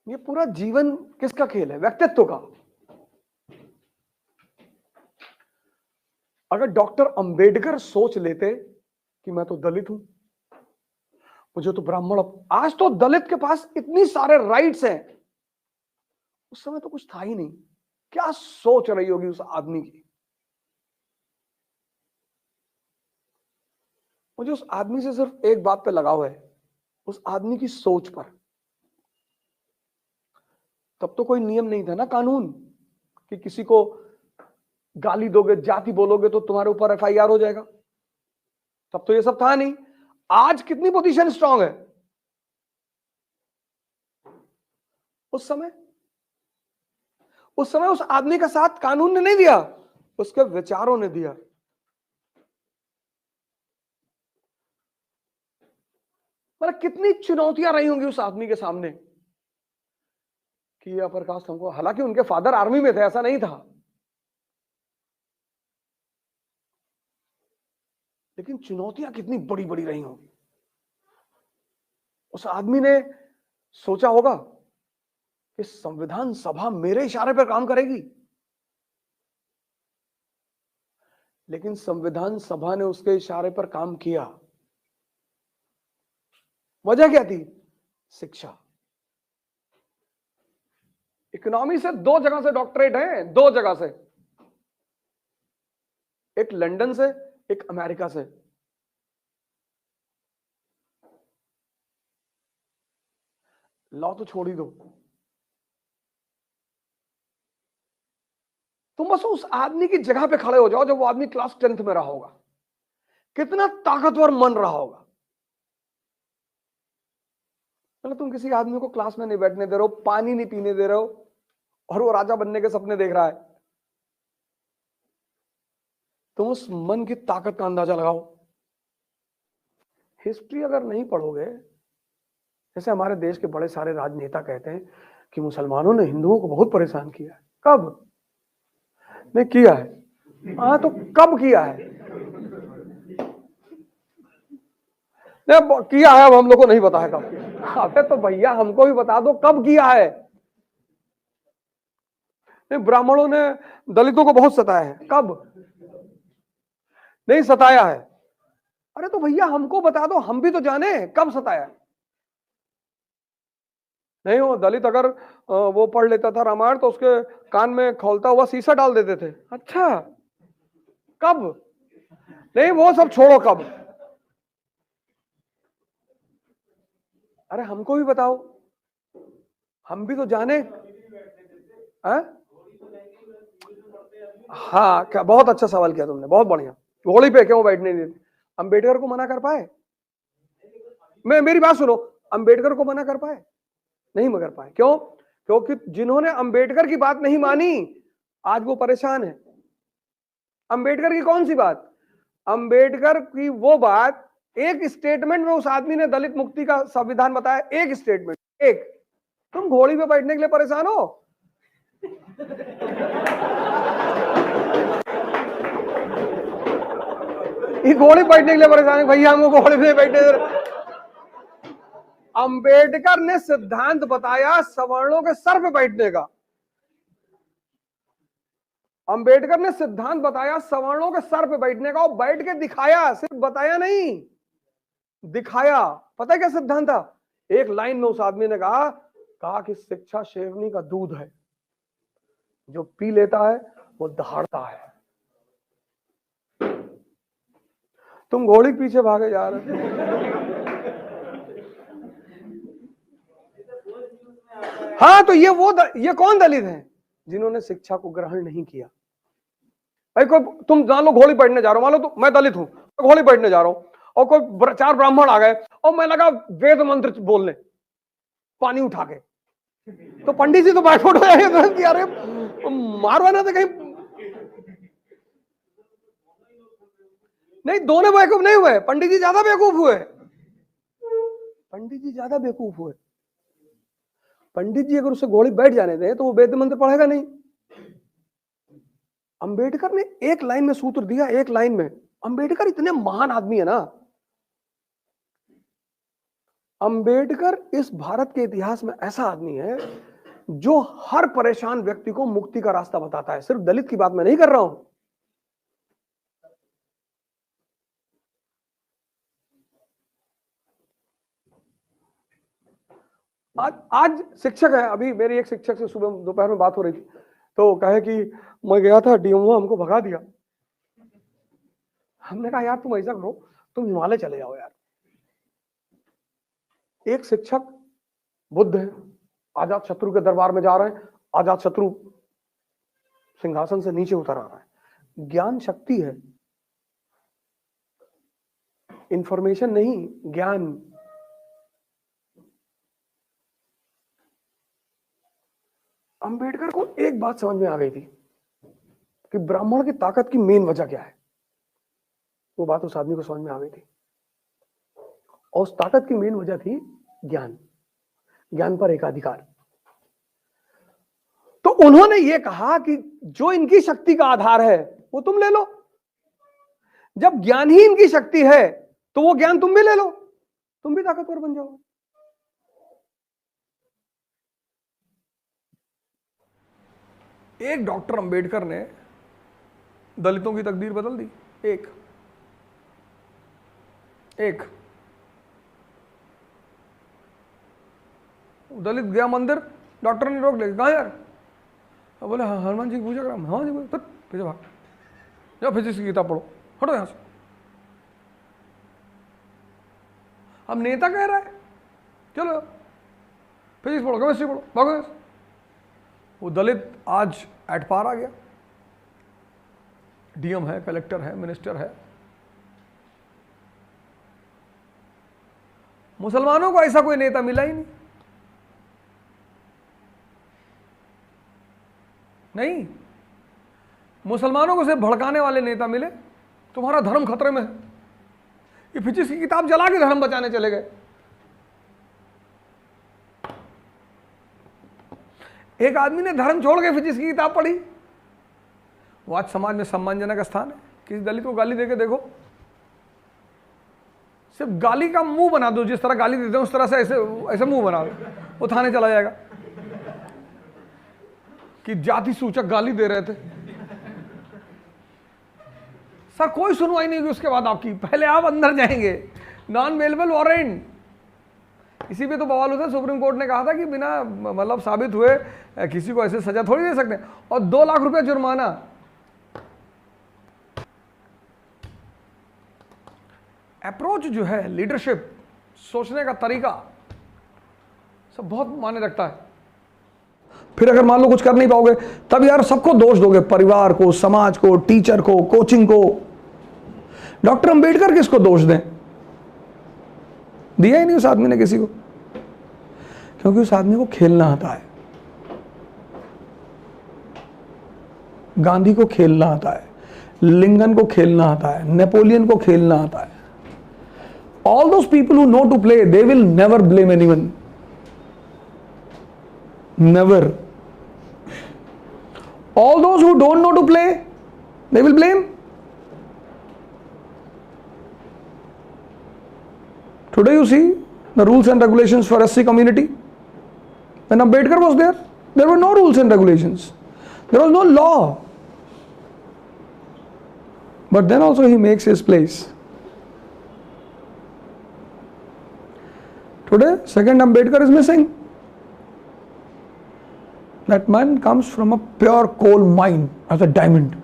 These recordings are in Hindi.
ये पूरा जीवन किसका खेल है? व्यक्तित्व का। अगर डॉक्टर अंबेडकर सोच लेते कि मैं तो दलित हूं, मुझे तो ब्राह्मण, आज तो दलित के पास इतनी सारे राइट्स हैं, उस समय तो कुछ था ही नहीं। क्या सोच रही होगी उस आदमी की? मुझे उस आदमी से सिर्फ एक बात पे लगाव है, उस आदमी की सोच पर। तब तो कोई नियम नहीं था ना, कानून, कि किसी को गाली दोगे, जाति बोलोगे तो तुम्हारे ऊपर एफआईआर हो जाएगा। तब तो ये सब था नहीं। आज कितनी पोजीशन स्ट्रांग है। उस समय उस आदमी का साथ कानून ने नहीं दिया, उसके विचारों ने दिया। मतलब कितनी चुनौतियां रही होंगी उस आदमी के सामने कि ये अपर कास्ट हमको, हालांकि उनके फादर आर्मी में थे, ऐसा नहीं था, लेकिन चुनौतियां कितनी बड़ी बड़ी रही होंगी। उस आदमी ने सोचा होगा कि संविधान सभा मेरे इशारे पर काम करेगी, लेकिन संविधान सभा ने उसके इशारे पर काम किया। वजह क्या थी? शिक्षा। इकोनॉमी से 2 जगह से डॉक्टरेट है, 2 जगह से, एक लंदन से, एक अमेरिका से। लॉ तो छोड़ ही दो, तुम बस उस आदमी की जगह पे खड़े हो जाओ जब वो आदमी क्लास 10th में रहा होगा, कितना ताकतवर मन रहा होगा। मतलब तुम किसी आदमी को क्लास में नहीं बैठने दे रहे हो, पानी नहीं पीने दे रहे हो, और वो राजा बनने के सपने देख रहा है। तुम उस मन की ताकत का अंदाजा लगाओ। हिस्ट्री अगर नहीं पढ़ोगे, जैसे हमारे देश के बड़े सारे राजनेता कहते हैं कि मुसलमानों ने हिंदुओं को बहुत परेशान किया है। कब नहीं किया है? हाँ, तो कब किया है? नहीं किया है, अब हम लोग को नहीं पता है कब। अबे तो भैया हमको भी बता दो कब किया है। नहीं, ब्राह्मणों ने दलितों को बहुत सताया है। कब? नहीं सताया है। अरे तो भैया हमको बता दो, हम भी तो जाने कब सताया। नहीं, वो दलित अगर वो पढ़ लेता था रामायण तो उसके कान में खौलता हुआ शीशा डाल देते थे। अच्छा, कब? नहीं वो सब छोड़ो, कब? अरे हमको भी बताओ, हम भी तो जाने। हाँ, क्या बहुत अच्छा सवाल किया तुमने, बहुत बढ़िया। घोड़ी पे क्यों बैठने नहीं देते? अंबेडकर को मना कर पाए? मेरी बात सुनो, अंबेडकर को मना कर पाए? नहीं मगर पाए। क्यों? क्योंकि जिन्होंने अंबेडकर की बात नहीं मानी आज वो परेशान है। अंबेडकर की कौन सी बात? अंबेडकर की वो बात, एक स्टेटमेंट में उस आदमी ने दलित मुक्ति का संविधान बताया, एक स्टेटमेंट, एक। तुम घोड़ी पे बैठने के लिए परेशान हो? ये घोड़ी बैठने के लिए परेशान है भैया, हमको घोड़ी पे बैठने दे। अंबेडकर ने सिद्धांत बताया सवर्णों के सर पे बैठने का। अंबेडकर ने सिद्धांत बताया सवर्णों के सर पे बैठने का, और बैठ के दिखाया, सिर्फ बताया नहीं, दिखाया। पता है क्या सिद्धांत था? एक लाइन में उस आदमी ने कहा कि शिक्षा शेरनी का दूध है, जो पी लेता है वो दहाड़ता है। तुम घोड़ी के पीछे भागे जा रहे हो। हाँ, तो ये कौन दलित है? जिन्होंने शिक्षा को ग्रहण नहीं किया। भाई कोई तुम मान लो घोड़ी बैठने जा रहा हो, मान लो तो मैं दलित हूं, तो घोड़ी बैठने जा रहा हूं, और कोई 4 ब्राह्मण आ गए और मैं लगा वेद मंत्र बोलने पानी उठा के, तो पंडित जी तो बाइफोट हो जाएंगे, अरे मारवा ना तो कहीं। नहीं, दोनों बेवकूफ नहीं हुए, पंडित जी ज्यादा बेवकूफ हुए। पंडित जी ज्यादा बेवकूफ हुए। पंडित जी अगर उसे घोड़ी बैठ जाने दें तो वो वेद मंत्र पढ़ेगा नहीं। अंबेडकर ने एक लाइन में सूत्र दिया, एक लाइन में। अंबेडकर इतने महान आदमी है ना, अंबेडकर इस भारत के इतिहास में ऐसा आदमी है जो हर परेशान व्यक्ति को मुक्ति का रास्ता बताता है। सिर्फ दलित की बात मैं नहीं कर रहा हूं। आज शिक्षक है, अभी मेरी एक शिक्षक से सुबह दोपहर में बात हो रही थी, तो कहे कि मैं गया था डीएमओ हमको भगा दिया। हमने कहा यार तुम ऐसा करो, तुम हिमालय चले जाओ यार। एक शिक्षक बुद्ध है, आजाद शत्रु के दरबार में जा रहे हैं, आजाद शत्रु सिंहासन से नीचे उतर आ रहा है। ज्ञान शक्ति है, इंफॉर्मेशन नहीं, ज्ञान। अंबेडकर को एक बात समझ में आ गई थी कि ब्राह्मण की ताकत की मेन वजह क्या है। वो बात उस आदमी को समझ में आ गई थी, और उस ताकत की मेन वजह थी ज्ञान, ज्ञान पर एकाधिकार। तो उन्होंने ये कहा कि जो इनकी शक्ति का आधार है वो तुम ले लो। जब ज्ञान ही इनकी शक्ति है तो वो ज्ञान तुम भी ले लो, तुम भी ताकतवर बन जाओगे। एक डॉक्टर अंबेडकर ने दलितों की तकदीर बदल दी। एक दलित गया मंदिर, डॉक्टर ने रोक लिया, कहा यार? बोले हाँ हनुमान जी की पूजा करा। हाँ जी, बोले तो पीछे भाग जाओ, फिजिक्स की किताब पढ़ो, हटो यहां से। अब नेता कह रहा है चलो फिजिक्स पढ़ो, केमिस्ट्री पढ़ो, भागो यहां से। वो दलित आज एट पार आ गया, डीएम है, कलेक्टर है, मिनिस्टर है। मुसलमानों को ऐसा कोई नेता मिला ही नहीं। मुसलमानों को सिर्फ भड़काने वाले नेता मिले। तुम्हारा धर्म खतरे में है, ये फिजिक्स की किताब जला के धर्म बचाने चले गए। एक आदमी ने धर्म छोड़ के फिजिक्स की किताब पढ़ी, वो आज समाज में सम्मानजनक स्थान है। किसी दलित को गाली देके देखो, सिर्फ गाली का मुंह बना दो, जिस तरह गाली देते हैं उस तरह से ऐसे मुंह बना दो, वो थाने चला जाएगा कि जाति सूचक गाली दे रहे थे। सर कोई सुनवाई नहीं होगी उसके बाद आपकी, पहले आप अंदर जाएंगे, नॉन बेलेबल वारंट। इसी पे तो बवाल होता है, सुप्रीम कोर्ट ने कहा था कि बिना मतलब साबित हुए किसी को ऐसे सजा थोड़ी दे सकते, और 2 लाख रुपए जुर्माना। अप्रोच जो है, लीडरशिप, सोचने का तरीका सब बहुत मायने रखता है। फिर अगर मान लो कुछ कर नहीं पाओगे, तब यार सबको दोष दोगे, परिवार को, समाज को, टीचर को, कोचिंग को। डॉक्टर अंबेडकर किसको दोष दें? दिया ही नहीं उस आदमी ने किसी को, क्योंकि उस आदमी को खेलना आता है। गांधी को खेलना आता है, लिंकन को खेलना आता है, नेपोलियन को खेलना आता है। All those people who know to play, they will never blame anyone. Never. All those who don't know to play, they will blame. Today you see the rules and regulations for SC community. When Ambedkar was there, there were no rules and regulations. There was no law. But then also he makes his place. Today, second Ambedkar is missing. That man comes from a pure coal mine as a diamond.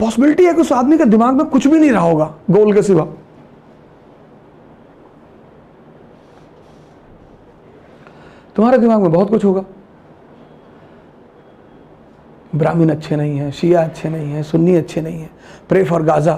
Possibility है कि उस आदमी के दिमाग में कुछ भी नहीं रहा होगा गोल के सिवा। तुम्हारे दिमाग में बहुत कुछ होगा। ब्राह्मण अच्छे नहीं है, शिया अच्छे नहीं है, सुन्नी अच्छे नहीं है, प्रे फॉर गाजा।